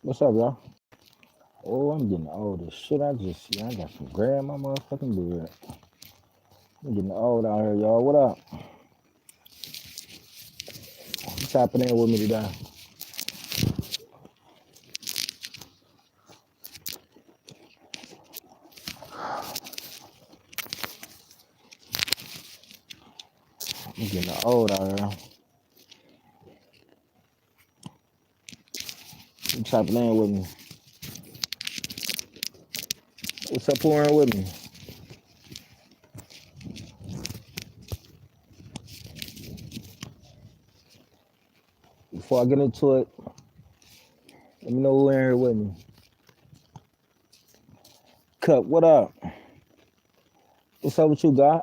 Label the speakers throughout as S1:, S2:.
S1: What's up, y'all? Oh, I'm getting old as shit. I got some gray in my motherfucking beard. I'm getting old out here, y'all. What up? What's happening with me today? I'm getting old out here. What's happening with me? What's up pouring with me? Before I get into it, let me know who in here with me. Cup, what up? What's up with you, God?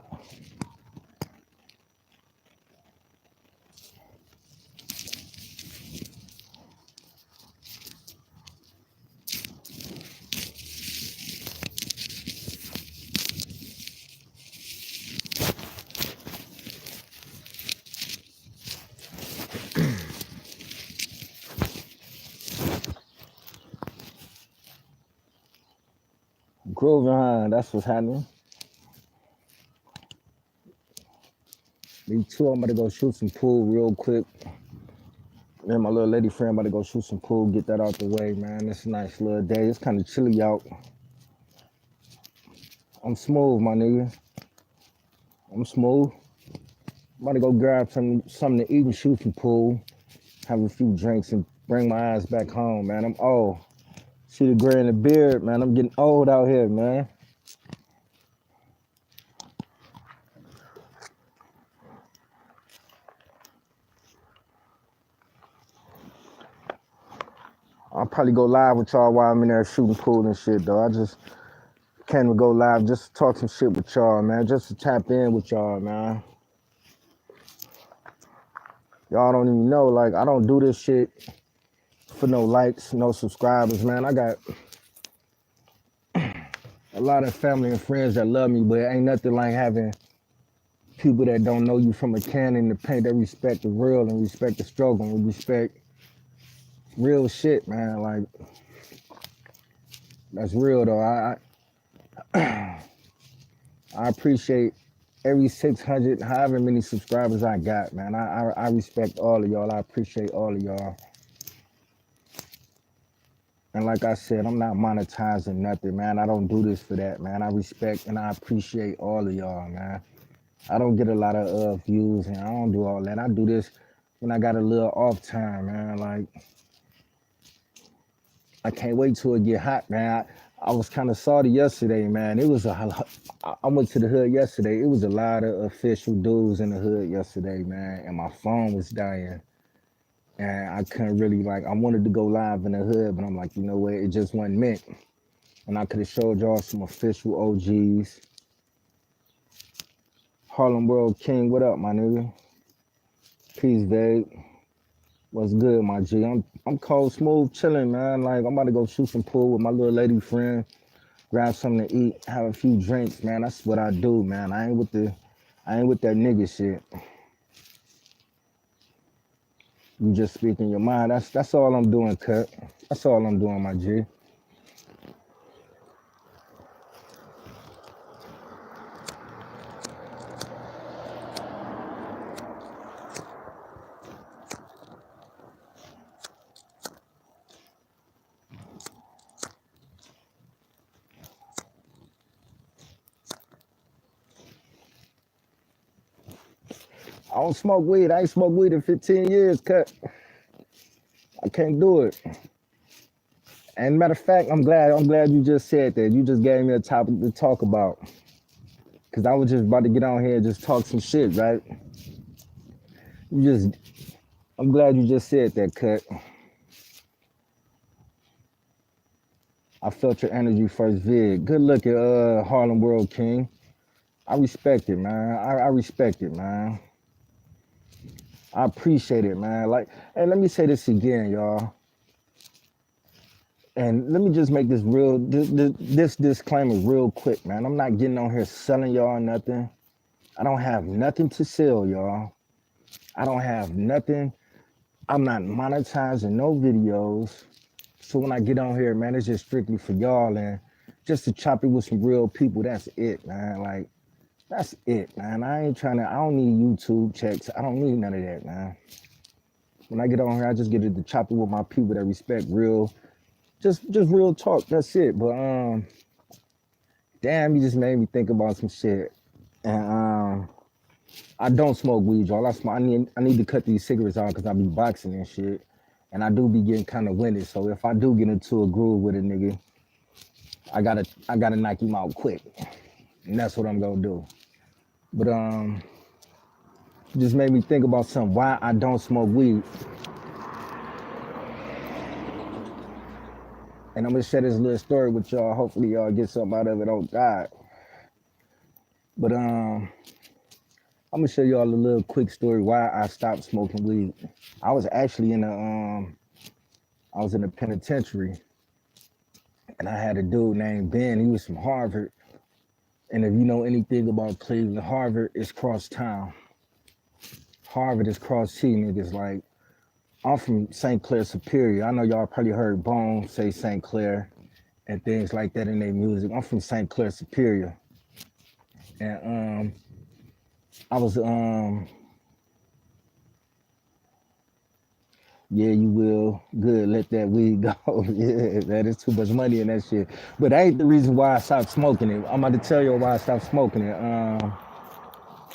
S1: Grooving, huh? That's what's happening. Me too. I'm about to go shoot some pool real quick. Me and my little lady friend about to go shoot some pool, get that out the way, man. It's a nice little day. It's kind of chilly out. I'm smooth, my nigga. I'm smooth. I'm about to go grab something to eat and shoot some pool, have a few drinks, and bring my ass back home, man. I'm old. See the gray in the beard, man. I'm getting old out here, man. I'll probably go live with y'all while I'm in there shooting pool and shit, though. I just can't go live just to talk some shit with y'all, man. Just to tap in with y'all, man. Y'all don't even know, like, I don't do this shit for no likes, no subscribers, man. I got a lot of family and friends that love me, but it ain't nothing like having people that don't know you from a can in the paint that respect the real and respect the struggle and respect real shit, man. Like, that's real though. I appreciate every 600, however many subscribers I got, man. I respect all of y'all. I appreciate all of y'all. And like I said, I'm not monetizing nothing, man. I don't do this for that, man. I respect and I appreciate all of y'all, man. I don't get a lot of views and I don't do all that. I do this when I got a little off time, man. Like, I can't wait till it get hot, man. I was kind of salty yesterday, man. I went to the hood yesterday. It was a lot of official dudes in the hood yesterday, man. And my phone was dying. And I couldn't really, like, I wanted to go live in the hood, but I'm like, you know what? It just wasn't meant. And I could have showed y'all some official OGs. Harlem World King, what up, my nigga? Peace, babe. What's good, my G? I'm cold, smooth, chilling, man. Like, I'm about to go shoot some pool with my little lady friend, grab something to eat, have a few drinks, man. That's what I do, man. I ain't with that nigga shit. You just speaking your mind. That's all I'm doing, cut. That's all I'm doing, my G. I don't smoke weed. I ain't smoked weed in 15 years, cut. I can't do it. And matter of fact, I'm glad you just said that. You just gave me a topic to talk about. Cause I was just about to get on here and just talk some shit, right? You just I'm glad you just said that, cut. I felt your energy first vid. Good looking, Harlem World King. I respect it, man. I respect it, man. I appreciate it, man. Like, and let me say this again, y'all. And let me just make this disclaimer real quick, man. I'm not getting on here selling y'all nothing. I don't have nothing to sell, y'all. I don't have nothing. I'm not monetizing no videos. So when I get on here, man, it's just strictly for y'all and just to chop it with some real people. That's it, man. Like, that's it, man. I don't need YouTube checks. I don't need none of that, man. When I get on here, I just get to chop it with my people that respect real, just real talk. That's it. But damn, you just made me think about some shit. And I don't smoke weed, y'all. I need to cut these cigarettes out because I be boxing and shit. And I do be getting kind of winded. So if I do get into a groove with a nigga, I gotta knock him out quick. And that's what I'm gonna do. But just made me think about something. Why I don't smoke weed. And I'm gonna share this little story with y'all. Hopefully y'all get something out of it. Oh God. But I'm gonna show y'all a little quick story why I stopped smoking weed. I was actually I was in the penitentiary and I had a dude named Ben. He was from Harvard. And if you know anything about Cleveland, Harvard is cross town. Harvard is cross T, niggas. Like, I'm from St. Clair Superior. I know y'all probably heard Bone say St. Clair and things like that in their music. I'm from St. Clair Superior. And I was yeah, you will. Good, let that weed go. Yeah, that is too much money in that shit. But that ain't the reason why I stopped smoking it. I'm about to tell you why I stopped smoking it.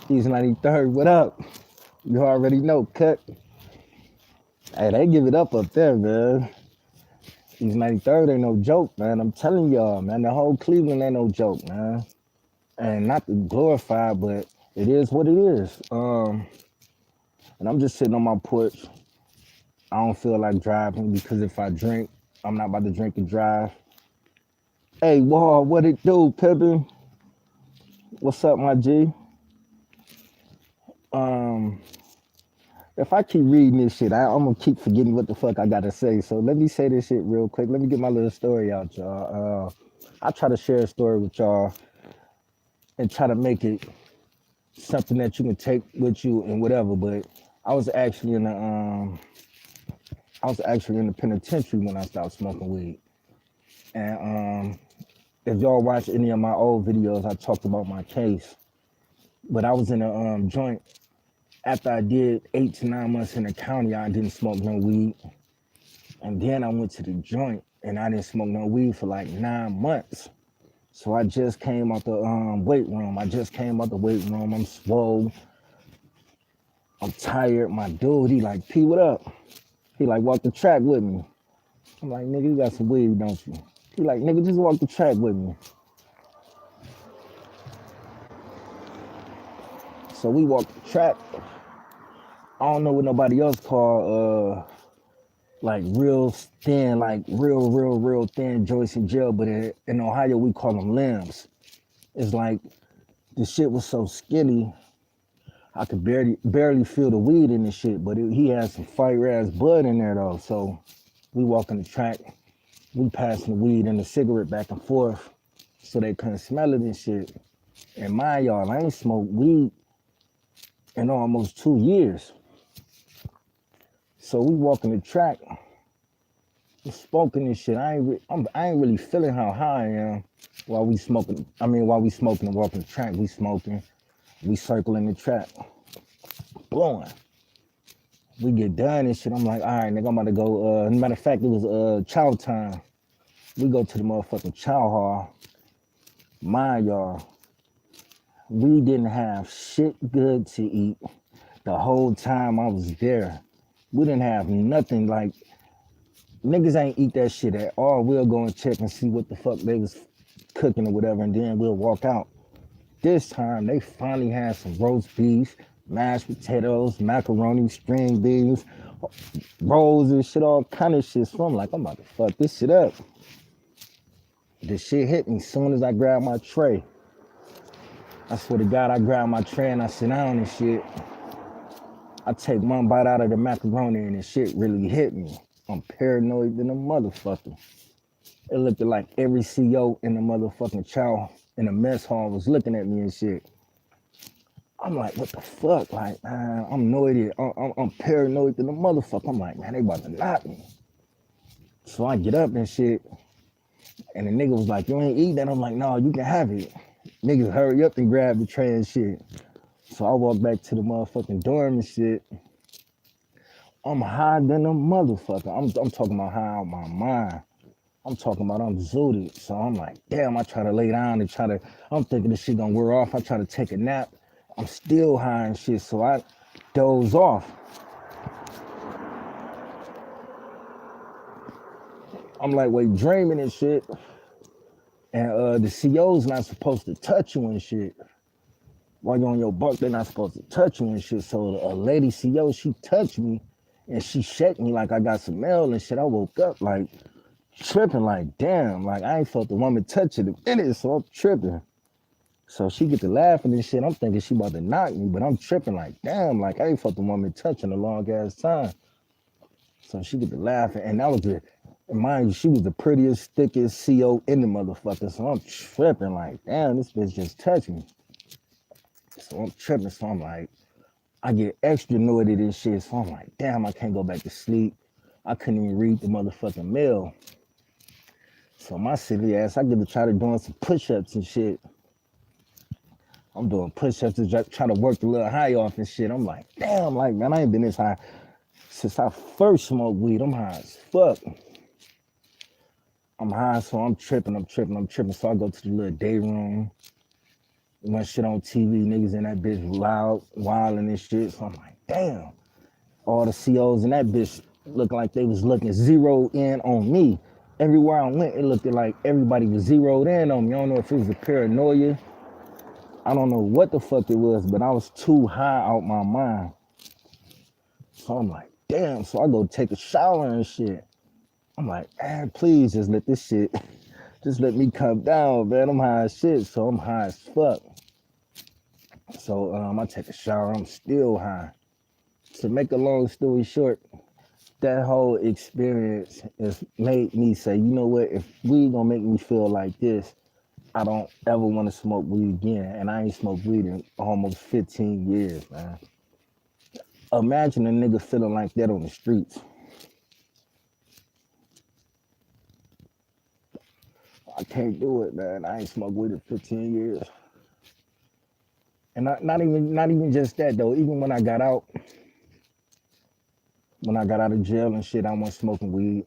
S1: East 93rd, what up? You already know, cut. Hey, they give it up there, man. East 93rd ain't no joke, man. I'm telling y'all, man. The whole Cleveland ain't no joke, man. And not to glorify, but it is what it is. And I'm just sitting on my porch. I don't feel like driving because if I drink, I'm not about to drink and drive. Hey, Wall, what it do, Pippin? What's up, my G? Um, if I keep reading this shit, I'm gonna keep forgetting what the fuck I gotta say. So let me say this shit real quick. Let me get my little story out, y'all. I try to share a story with y'all and try to make it something that you can take with you and whatever. But I was actually in the penitentiary when I stopped smoking weed. And if y'all watch any of my old videos, I talked about my case. But I was in a joint after I did 8 to 9 months in the county. I didn't smoke no weed, and then I went to the joint and I didn't smoke no weed for like 9 months. So I just came out the weight room. I'm swole. I'm tired. My dude, he like, P, what up? He like, walk the track with me. I'm like, nigga, you got some weed, don't you? He like, nigga, just walk the track with me. So we walked the track. I don't know what nobody else call like real thin, like real thin joints in jail, but in Ohio we call them limbs. It's like the shit was so skinny, I could barely feel the weed in the shit, but he had some fire ass bud in there though. So we walking the track, we passing the weed and the cigarette back and forth so they couldn't smell it and shit. And mind y'all, I ain't smoked weed in almost 2 years. So we walking the track, smoking and shit. I ain't really feeling how high I am while we smoking. While we smoking and walking the track, we smoking, we circling the track, blowing. We get done and shit. I'm like, all right, nigga, I'm about to go. Matter of fact, it was chow time. We go to the motherfucking chow hall. Mind y'all, we didn't have shit good to eat the whole time I was there. We didn't have nothing. Like, niggas ain't eat that shit at all. We'll go and check and see what the fuck they was cooking or whatever, and then we'll walk out. This time, they finally had some roast beef, mashed potatoes, macaroni, string beans, rolls and shit, all kind of shit. So I'm like, I'm about to fuck this shit up. This shit hit me as soon as I grabbed my tray. I swear to God, I grabbed my tray and I sit down and shit. I take one bite out of the macaroni and the shit really hit me. I'm paranoid than a motherfucker. It looked like every CO in the motherfucking chow in the mess hall was looking at me and shit. I'm like, what the fuck? Like, man, I'm paranoid than a motherfucker. I'm like, man, they about to knock me. So I get up and shit, and the nigga was like, "You ain't eat that." I'm like, "No, you can have it." Niggas hurry up and grab the tray and shit. So I walk back to the motherfucking dorm and shit. I'm higher than a motherfucker. I'm talking about high out my mind. I'm talking about I'm zooted. So I'm like, damn, I try to lay down and I'm thinking this shit gonna wear off. I try to take a nap. I'm still high and shit. So I doze off. I'm like, wait, dreaming and shit. And the CO's not supposed to touch you and shit. While you're on your bunk, they're not supposed to touch you and shit. So a lady CO, she touched me and she shook me like I got some mail and shit. I woke up like tripping, like damn, like I ain't felt the woman touch it in a minute, so I'm tripping. So she get to laughing and shit. I'm thinking she about to knock me, but I'm tripping like damn, like I ain't felt the woman touching a long ass time. So she get to laughing, and that was the, and mind you, she was the prettiest, thickest CO in the motherfucker. So I'm tripping like damn, this bitch just touched me. So I'm tripping. So I'm like, I get extra naughty and shit. So I'm like, damn, I can't go back to sleep. I couldn't even read the motherfucking mail. So my silly ass, I get to try to doing some push-ups and shit. I'm doing push-ups to try to work the little high off and shit. I'm like, damn, like, man, I ain't been this high since I first smoked weed. I'm high as fuck. I'm high, so I'm tripping. So I go to the little day room. When shit on TV, niggas in that bitch loud, wilding and shit. So I'm like, damn. All the COs in that bitch looked like they was looking zeroed in on me. Everywhere I went, it looked like everybody was zeroed in on me. I don't know if it was the paranoia. I don't know what the fuck it was, but I was too high out my mind. So I'm like, damn. So I go take a shower and shit. I'm like, man, please just let this shit, just let me come down, man. I'm high as shit, so I'm high as fuck. So I take a shower, I'm still high. To make a long story short, that whole experience has made me say, you know what, if weed gonna make me feel like this, I don't ever want to smoke weed again. And I ain't smoked weed in almost 15 years, man. Imagine a nigga feeling like that on the streets. I can't do it, man. I ain't smoked weed in 15 years. And not even just that though. Even when I got out of jail and shit, I wasn't smoking weed.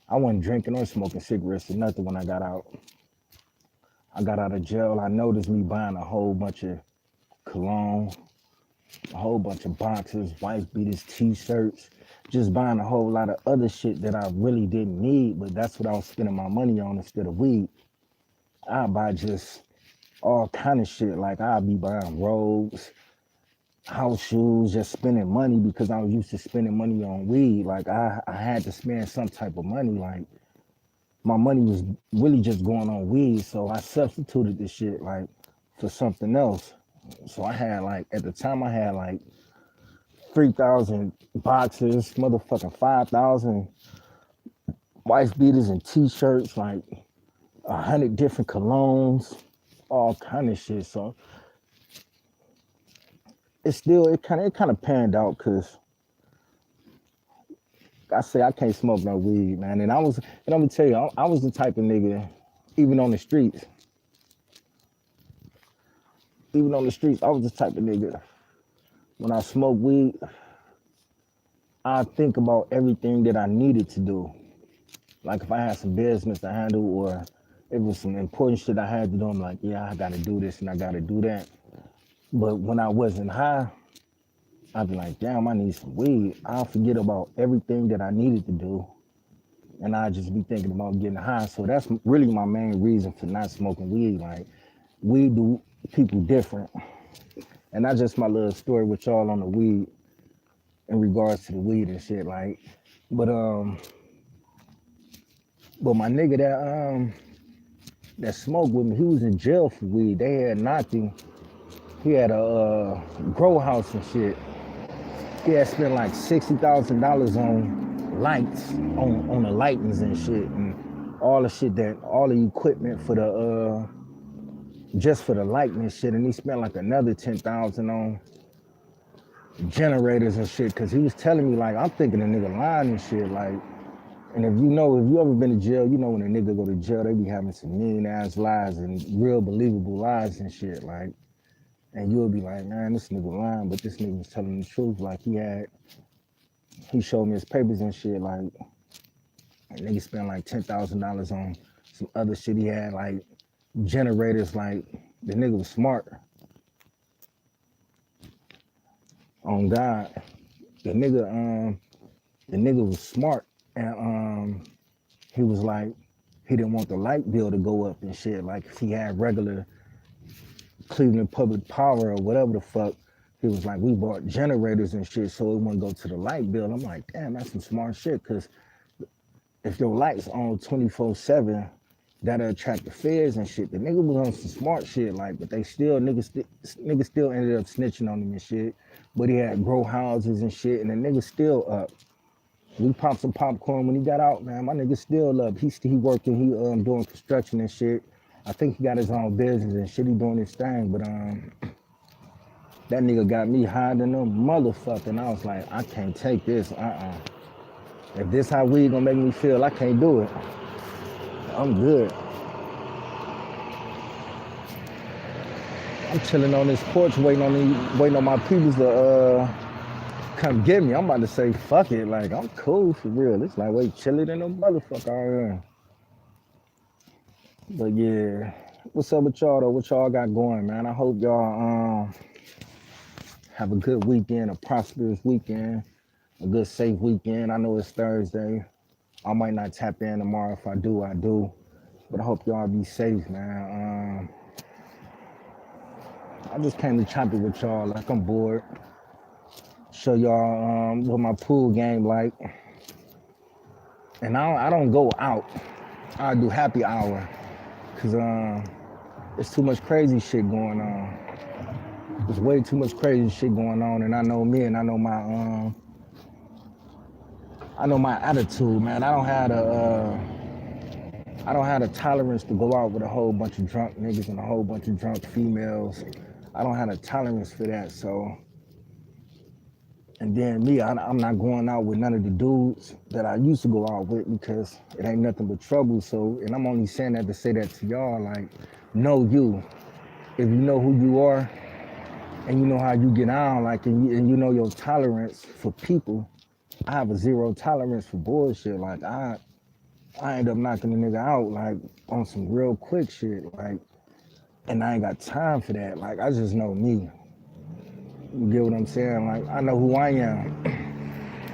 S1: I wasn't drinking or smoking cigarettes or nothing when I got out. I got out of jail. I noticed me buying a whole bunch of cologne, a whole bunch of boxes, wife beaters, t-shirts, just buying a whole lot of other shit that I really didn't need, but that's what I was spending my money on instead of weed. I buy just all kind of shit. Like I'd be buying robes, house shoes, just spending money because I was used to spending money on weed. Like I had to spend some type of money. Like my money was really just going on weed. So I substituted this shit like for something else. So I had like, at the time I had like 3,000 boxes, motherfucking 5,000 wife beaters and t-shirts, like 100 different colognes, all kind of shit. So it kind of panned out because I say I can't smoke no weed, man. And I'm gonna tell you, I was the type of nigga, even on the streets, I was the type of nigga, when I smoke weed, I think about everything that I needed to do. Like if I had some business to handle or it was some important shit I had to do, I'm like, yeah, I gotta do this and I gotta do that. But when I wasn't high, I'd be like, damn, I need some weed. I'll forget about everything that I needed to do. And I'd just be thinking about getting high. So that's really my main reason for not smoking weed. Like, weed do people different. And that's just my little story with y'all on the weed in regards to the weed and shit. Like, but my nigga that smoked with me, he was in jail for weed. They had knocked him. He had a grow house and shit. He had spent like $60,000 on lights, on the lightings and shit, and all the equipment for the just for the lighting and shit. And he spent like another 10,000 on generators and shit. Cause he was telling me like, I'm thinking the nigga lying and shit. Like, And if you ever been to jail, you know when a nigga go to jail, they be having some mean ass lies and real believable lies and shit. Like, and you'll be like, man, this nigga lying, but this nigga was telling the truth. Like he showed me his papers and shit. Like, a nigga spent like $10,000 on some other shit he had, like generators. Like, the nigga was smart. On God, the nigga was smart, and he was like, he didn't want the light bill to go up and shit. Like, if he had regular Cleveland Public Power or whatever the fuck, he was like, we bought generators and shit so it wouldn't go to the light bill. I'm like, damn, that's some smart shit, because if your lights on 24/7, that'll attract the feds and shit. The nigga was on some smart shit, like, but niggas still ended up snitching on him and shit. But he had grow houses and shit, and the nigga still up. We popped some popcorn when he got out, man. My nigga still up. He working, he doing construction and shit. I think he got his own business and shit. He doing his thing, but that nigga got me higher than a motherfucker. And I was like, I can't take this. If this how weed gonna make me feel, I can't do it. I'm good. I'm chilling on this porch, waiting on my peoples to come get me. I'm about to say, fuck it. Like, I'm cool for real. It's like, wait, chilling than a motherfucker out here. But yeah, what's up with y'all though? What y'all got going, man? I hope y'all have a good weekend, a prosperous weekend, a good safe weekend. I know it's Thursday. I might not tap in tomorrow. If I do, I do. But I hope y'all be safe, man. I just came to chop it with y'all. Like, I'm bored. Show y'all what my pool game like. And I don't go out. I do happy hour. Cause there's too much crazy shit going on. There's way too much crazy shit going on, and I know me, and I know my attitude, man. I don't have the tolerance to go out with a whole bunch of drunk niggas and a whole bunch of drunk females. I don't have the tolerance for that. So, and then me, I'm not going out with none of the dudes that I used to go out with, because it ain't nothing but trouble. So, and I'm only saying that to say that to y'all, like, know you. If you know who you are and you know how you get on, like, and you know your tolerance for people, I have a zero tolerance for bullshit. Like, I end up knocking a nigga out, like, on some real quick shit, like, and I ain't got time for that. Like, I just know me. You get what I'm saying? Like, I know who I am,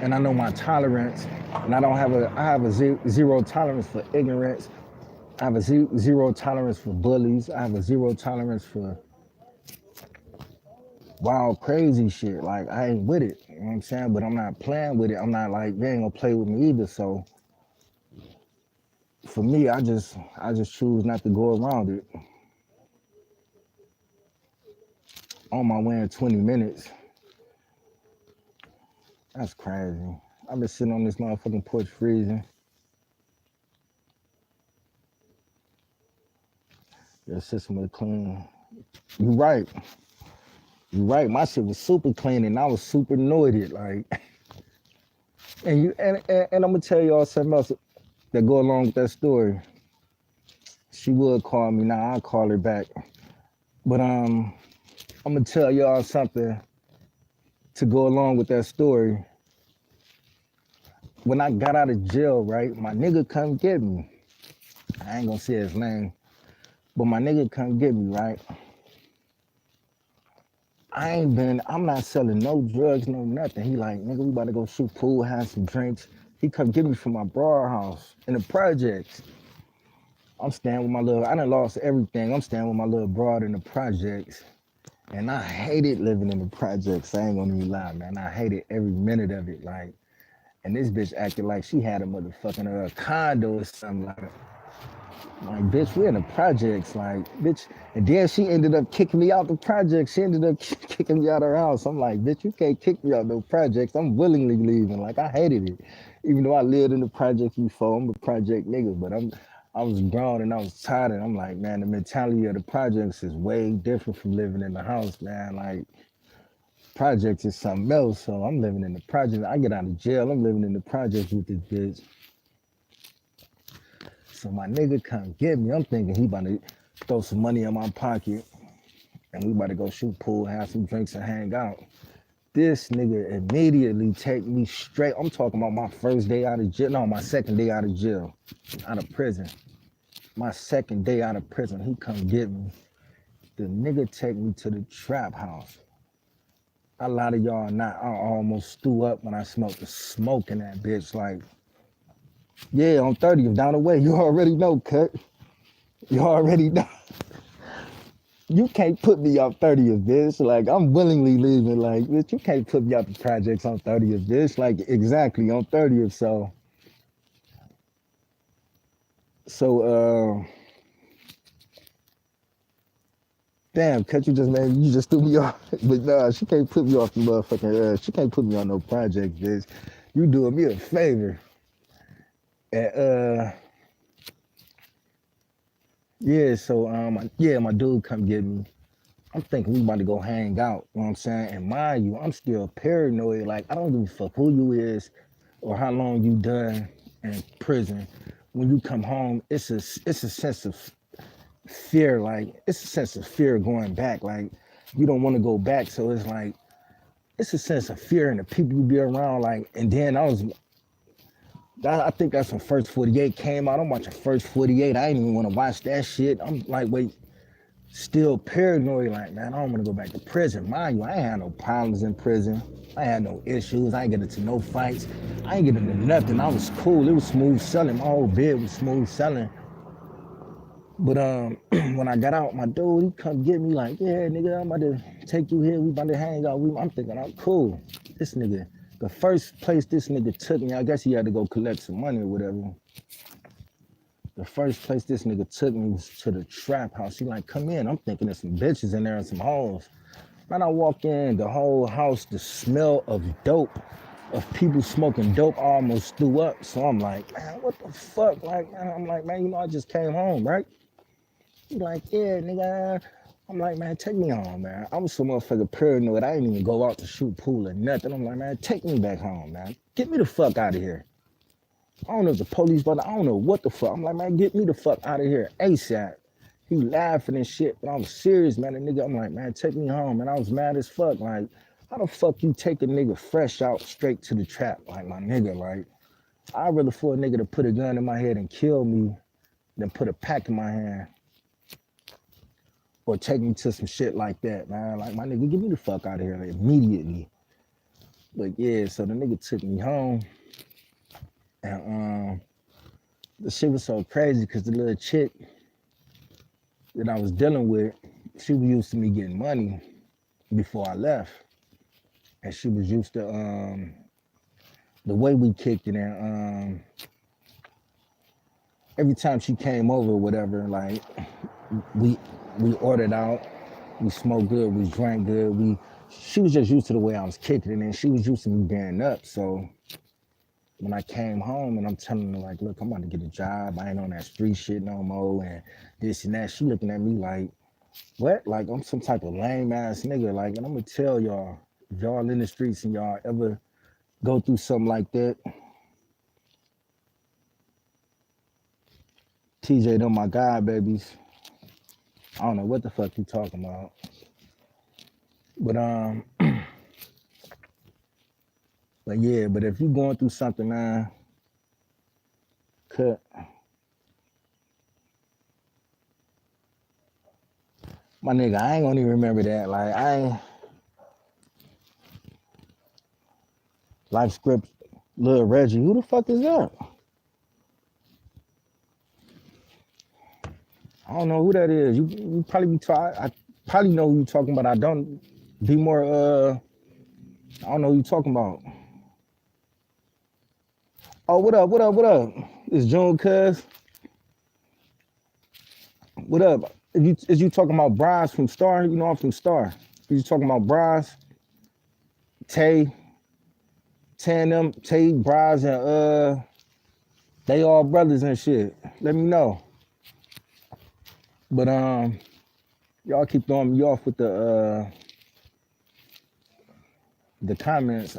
S1: and I know my tolerance, and I have a zero tolerance for ignorance. I have a zero tolerance for bullies. I have a zero tolerance for wild, crazy shit. Like, I ain't with it. You know what I'm saying? But I'm not playing with it. I'm not like, they ain't gonna play with me either. So for me, I just choose not to go around it. On my way in 20 minutes. That's crazy. I've been sitting on this motherfucking porch freezing. Your system was clean. You right. You right. My shit was super clean and I was super anointed. Like, and I'm gonna tell y'all something else that go along with that story. She would call me. Now I'll call her back. But I'm gonna tell y'all something to go along with that story. When I got out of jail, right, my nigga come get me. I ain't gonna say his name, but my nigga come get me, right? I'm not selling no drugs, no nothing. He like, nigga, we about to go shoot pool, have some drinks. He come get me from my broad house in the projects. I'm staying with I done lost everything. I'm staying with my little broad in the projects. And I hated living in the projects. I ain't gonna even lie, man. I hated every minute of it. Like, and this bitch acted like she had a motherfucking condo or something like, bitch, we in the projects, like, bitch. And then she ended up kicking me out the projects. She ended up kicking me out of her house. I'm like, bitch, you can't kick me out no projects. I'm willingly leaving. Like, I hated it. Even though I lived in the projects before, I'm a project nigga, but I was grown and I was tired. And I'm like, man, the mentality of the projects is way different from living in the house, man. Like, projects is something else. So I'm living in the project. I get out of jail. I'm living in the projects with this bitch. So my nigga come get me. I'm thinking he about to throw some money in my pocket and we about to go shoot pool, have some drinks and hang out. This nigga immediately take me straight. I'm talking about my first day out of jail. No, my second day out of jail, out of prison. My second day out of prison, he come get me. The nigga take me to the trap house. A lot of y'all not. I almost threw up when I smelled the smoke in that bitch. Like, yeah, on 30th down the way. You already know, cut. You already know. You can't put me off 30th, bitch. Like, I'm willingly leaving. Like, bitch, you can't put me out the projects on 30th, bitch. Like, exactly on 30th. So, damn, cut, you just threw me off. But nah, she can't put me off the motherfucking, she can't put me on no project, bitch. You doing me a favor. And, yeah, so, yeah, my dude come get me. I'm thinking we about to go hang out, you know what I'm saying? And mind you, I'm still paranoid. Like, I don't give a fuck who you is or how long you done in prison. When you come home, it's a sense of fear. Like, it's a sense of fear going back. Like, you don't want to go back. So it's like, it's a sense of fear in the people you be around. Like, and then I think that's when First 48 came out. I'm watching First 48. I didn't even want to watch that shit. I'm like, wait. Still paranoid, like, man, I don't want to go back to prison. Mind you, I ain't had no problems in prison. I had no issues. I ain't get into no fights. I ain't get into nothing. I was cool. It was smooth selling. My whole bid was smooth selling. But when I got out, my dude, he come get me like, yeah, nigga, I'm about to take you here. We about to hang out. I'm thinking, I'm cool. This nigga, the first place this nigga took me, I guess he had to go collect some money or whatever. The first place this nigga took me was to the trap house. He like, come in. I'm thinking there's some bitches in there and some hoes. Man, I walk in, the whole house, the smell of dope, of people smoking dope, I almost threw up. So I'm like, man, what the fuck? Like, man, I'm like, man, you know, I just came home, right? He like, yeah, nigga. I'm like, man, take me home, man. I was so motherfucking paranoid. I didn't even go out to shoot pool or nothing. I'm like, man, take me back home, man. Get me the fuck out of here. I don't know if the police, but I don't know what the fuck. I'm like, man, get me the fuck out of here ASAP. He laughing and shit, but I was serious, man. The nigga, I'm like, man, take me home. And I was mad as fuck. Like, how the fuck you take a nigga fresh out straight to the trap? Like, my nigga, like, I'd rather for a nigga to put a gun in my head and kill me than put a pack in my hand or take me to some shit like that, man. Like, my nigga, get me the fuck out of here like, immediately. But yeah, so the nigga took me home. And the shit was so crazy because the little chick that I was dealing with, she was used to me getting money before I left. And she was used to the way we kicked it in. Every time she came over or whatever, like we ordered out, we smoked good, we drank good. She was just used to the way I was kicking it, and she was used to me being up. So when I came home and I'm telling her, like, look, I'm about to get a job. I ain't on that street shit no more and this and that. She looking at me like, what? Like, I'm some type of lame ass nigga. Like, and I'm going to tell y'all, if y'all in the streets and y'all ever go through something like that, TJ, them my guy, babies. I don't know what the fuck you talking about. But yeah, but if you going through something, man, cut. My nigga, I ain't gonna even remember that. Like, Life Script, Lil Reggie. Who the fuck is that? I don't know who that is. You probably be I probably know who you talking about. I don't be more I don't know who you talking about. Oh, what up, what up, what up? It's June Cuz. What up? Is you talking about Bryce from Star? You know I'm from Star. Is you talking about Bryce, Tay, Tandem, Tay, Bryce, and they all brothers and shit. Let me know. But y'all keep throwing me off with the comments.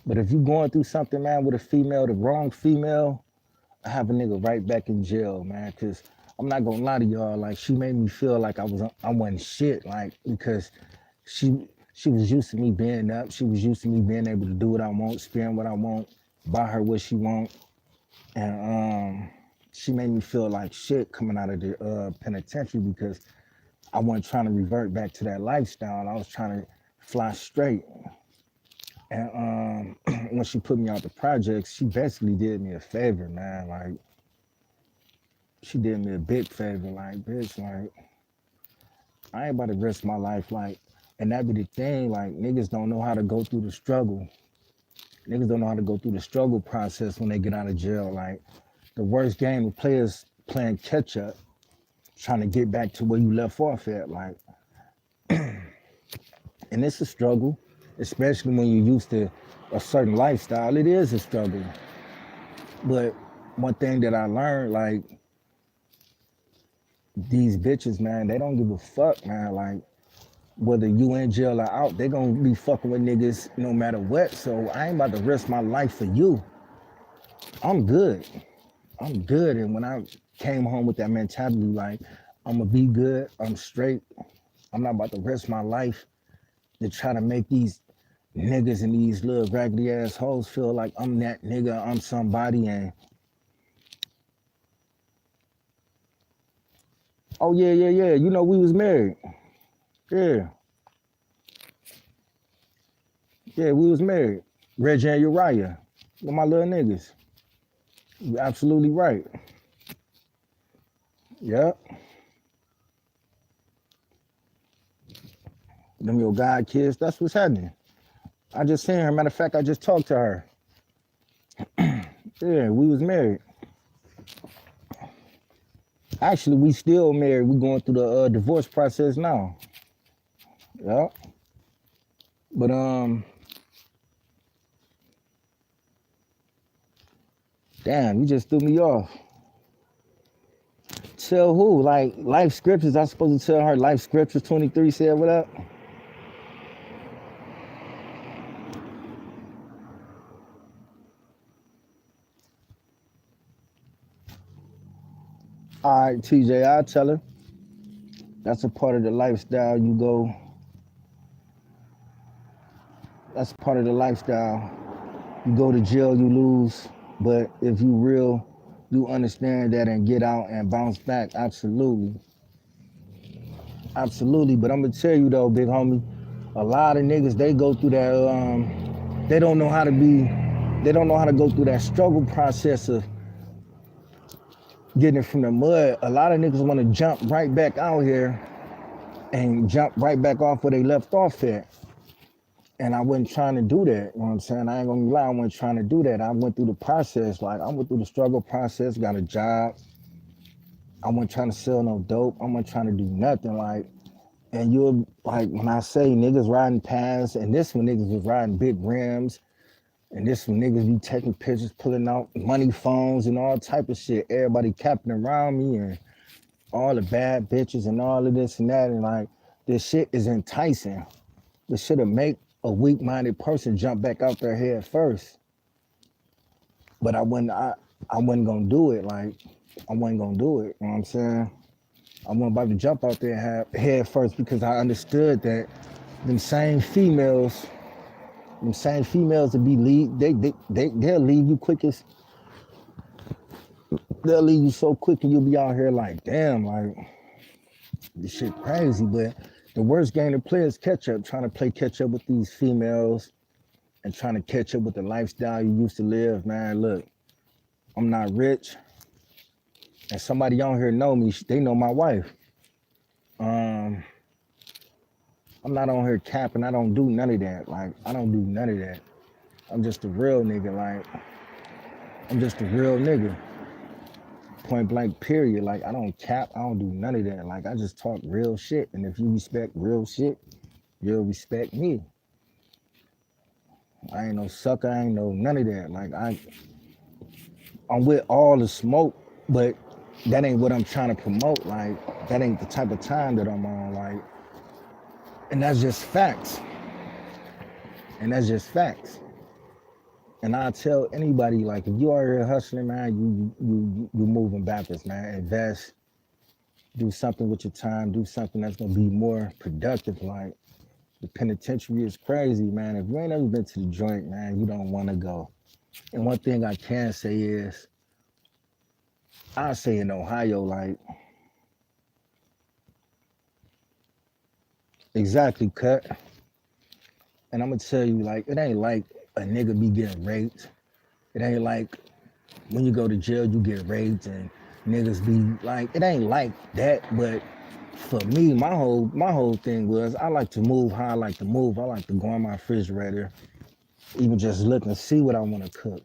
S1: But if you going through something, man, with a female, the wrong female, I have a nigga right back in jail, man. Cause I'm not gonna lie to y'all. Like she made me feel like I wasn't shit. Like because she was used to me being up. She was used to me being able to do what I want, spend what I want, buy her what she want, and she made me feel like shit coming out of the penitentiary because I wasn't trying to revert back to that lifestyle. I was trying to fly straight. And when she put me out the projects, she basically did me a favor, man. Like she did me a big favor. Like, bitch, like I ain't about to risk my life. Like, and that be the thing. Like niggas don't know how to go through the struggle. Niggas don't know how to go through the struggle process when they get out of jail. Like the worst game of players playing catch up, trying to get back to where you left off at. Like, and it's a struggle, especially when you're used to a certain lifestyle. It is a struggle. But one thing that I learned, like these bitches, man, they don't give a fuck, man. Like whether you in jail or out, they gonna be fucking with niggas no matter what. So I ain't about to risk my life for you. I'm good. I'm good. And when I came home with that mentality, like I'm gonna be good, I'm straight. I'm not about to risk my life to try to make these niggas and these little raggedy ass hoes feel like I'm that nigga, I'm somebody. And oh yeah, yeah, yeah, you know we was married. Yeah, yeah, we was married. Reggie and Uriah, with my little niggas. You absolutely right. Yep. Them your god kids, that's what's happening. I just seen her. Matter of fact, I just talked to her. Yeah, we was married. Actually, we still married. We going through the divorce process now. Yep. But damn, you just threw me off. Tell who? Like life scriptures. I supposed to tell her life scriptures 23 said what up? All right, TJ, I'll tell her. That's a part of the lifestyle you go. That's part of the lifestyle. You go to jail, you lose. But if you real, you understand that and get out and bounce back. Absolutely. Absolutely. But I'm gonna tell you though, big homie, a lot of niggas they go through that they don't know how to be they don't know how to go through that struggle process of getting it from the mud. A lot of niggas want to jump right back out here and jump right back off where they left off at. And I wasn't trying to do that. You know what I'm saying? I ain't gonna lie, I wasn't trying to do that. I went through the process. Like I went through the struggle process, got a job. I wasn't trying to sell no dope. I wasn't trying to do nothing. Like, and you're like when I say niggas riding past, and this one niggas was riding big rims, and this one niggas be taking pictures, pulling out money phones and all type of shit. Everybody capping around me and all the bad bitches and all of this and that. And like this shit is enticing. This shit'll make a weak-minded person jump back out their head first. But I wasn't gonna do it. Like I wasn't gonna do it. You know what I'm saying? I wasn't about to jump out there head first because I understood that them same females that be leave, they'll leave you quickest. They'll leave you so quick and you'll be out here like, damn, like this shit crazy. But the worst game to play is catch up, trying to play catch up with these females and trying to catch up with the lifestyle you used to live, man. Look, I'm not rich. And somebody on here know me, they know my wife. Um, I'm not on here capping. I don't do none of that. Like, I don't do none of that. I'm just a real nigga. Like, I'm just a real nigga. Point blank, period. Like, I don't cap. I don't do none of that. Like, I just talk real shit. And if you respect real shit, you'll respect me. I ain't no sucker. I ain't no none of that. Like, I'm with all the smoke, but that ain't what I'm trying to promote. Like, that ain't the type of time that I'm on. Like, and that's just facts. And that's just facts. And I tell anybody, like, if you are here hustling, man, you moving backwards, man. Invest, do something with your time, do something that's gonna be more productive. Like the penitentiary is crazy, man. If you ain't ever been to the joint, man, you don't want to go. And one thing I can say is, I say in Ohio, like, exactly, cut. And I'm gonna tell you, like, it ain't like a nigga be getting raped. It ain't like when you go to jail, you get raped and niggas be like, it ain't like that. But for me, my whole thing was I like to move how I like to move. I like to go on my refrigerator, even just look and see what I want to cook.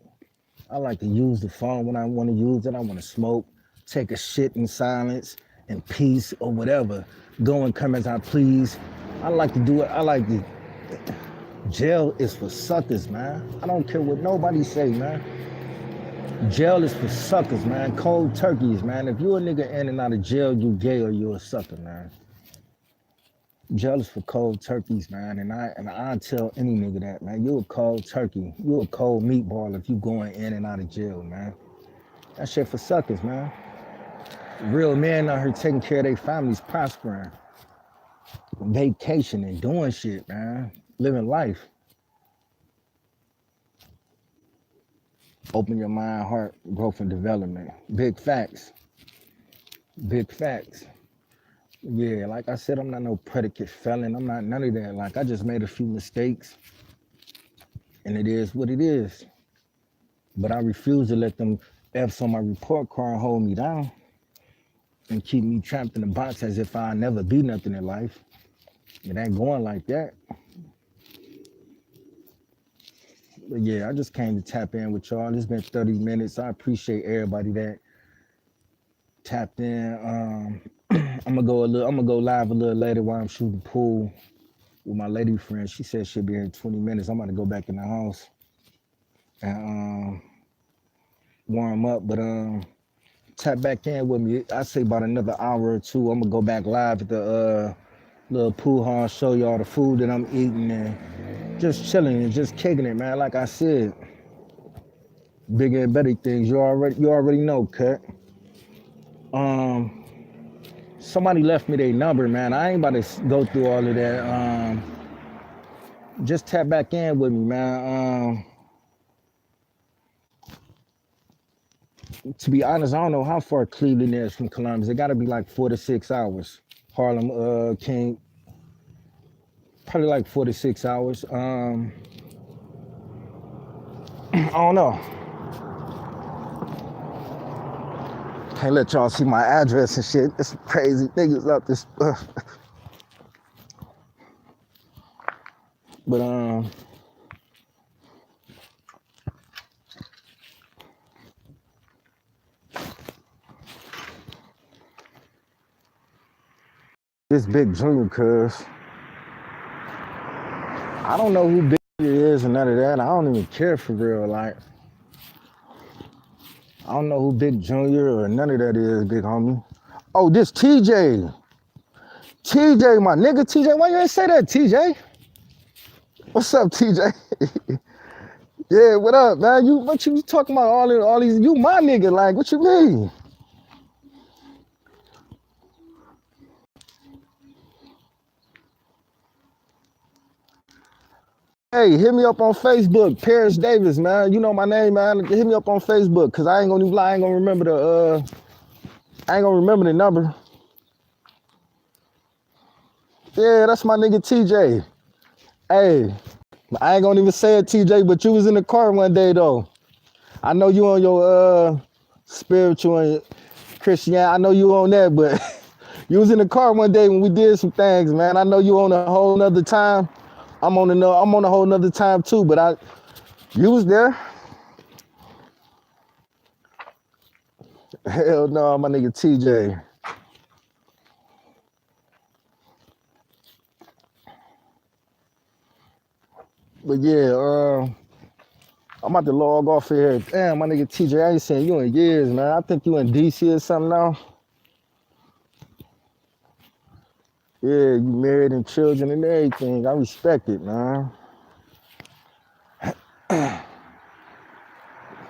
S1: I like to use the phone when I want to use it. I want to smoke, take a shit in silence, in peace, or whatever. Go and come as I please. I like to do it. I like to. Jail is for suckers, man. I don't care what nobody say, man. Jail is for suckers, man. Cold turkeys, man. If you a nigga in and out of jail, you gay or you a sucker, man. Jail is for cold turkeys, man. And I tell any nigga that, man. You a cold turkey. You a cold meatball if you going in and out of jail, man. That shit for suckers, man. Real men out here taking care of their families, prospering, vacationing, doing shit, man. Living life. Open your mind, heart, growth, and development. Big facts. Big facts. Yeah, like I said, I'm not no predicate felon. I'm not none of that. Like I just made a few mistakes, and it is what it is. But I refuse to let them F's on my report card hold me down and keep me trapped in a box as if I never be nothing in life. It ain't going like that. But yeah, I just came to tap in with y'all. It's been 30 minutes. I appreciate everybody that tapped in. I'm gonna go live a little later while I'm shooting pool with my lady friend. She said she'll be here in 20 minutes. I'm gonna go back in the house and warm up. But tap back in with me. I say about another hour or two. I'm gonna go back live at the little pool hall, show y'all the food that I'm eating and just chilling and just kicking it, man. Like I said, bigger and better things. You already know, cut. Um, Somebody left me their number, man. I ain't about to go through all of that. Just tap back in with me, man. To be honest, I don't know how far Cleveland is from Columbus. It got to be like 4 to 6 hours. Harlem, King, probably like 4 to 6 hours. I don't know. Can't let y'all see my address and shit. It's crazy niggas up this. But this Big Junior, cuz I don't know who Big is and none of that. I don't even care for real. Like I don't know who Big Junior or none of that is, big homie. Oh, this TJ. TJ, my nigga TJ. Why you ain't say that, TJ? What's up, TJ? Yeah, what up, man? What you talking about all these? You my nigga, like what you mean? Hey, hit me up on Facebook, Paris Davis, man. You know my name, man. Hit me up on Facebook, cause I ain't gonna lie, I ain't gonna remember the number. Yeah, that's my nigga TJ. Hey, I ain't gonna even say it, TJ, but you was in the car one day though. I know you on your spiritual and Christian. I know you on that, but you was in the car one day when we did some things, man. I know you on a whole nother time. I'm on a whole nother time too, but you was there. Hell no, my nigga TJ. But yeah, I'm about to log off here. Damn, my nigga TJ, I ain't seen you in years, man. I think you in DC or something now. Yeah, you married and children and everything. I respect it, man.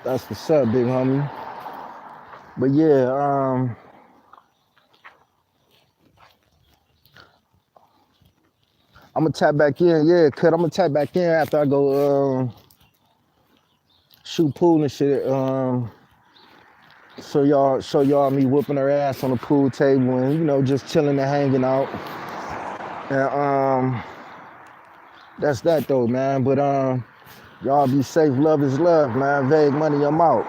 S1: That's what's up, big homie. But yeah, I'm gonna tap back in. Yeah, cut. I'm gonna tap back in after I go shoot pool and shit. Show y'all me whooping her ass on the pool table and just chilling and hanging out. And that's that though, man. But y'all be safe. Love is love, man. Vague money, I'm out.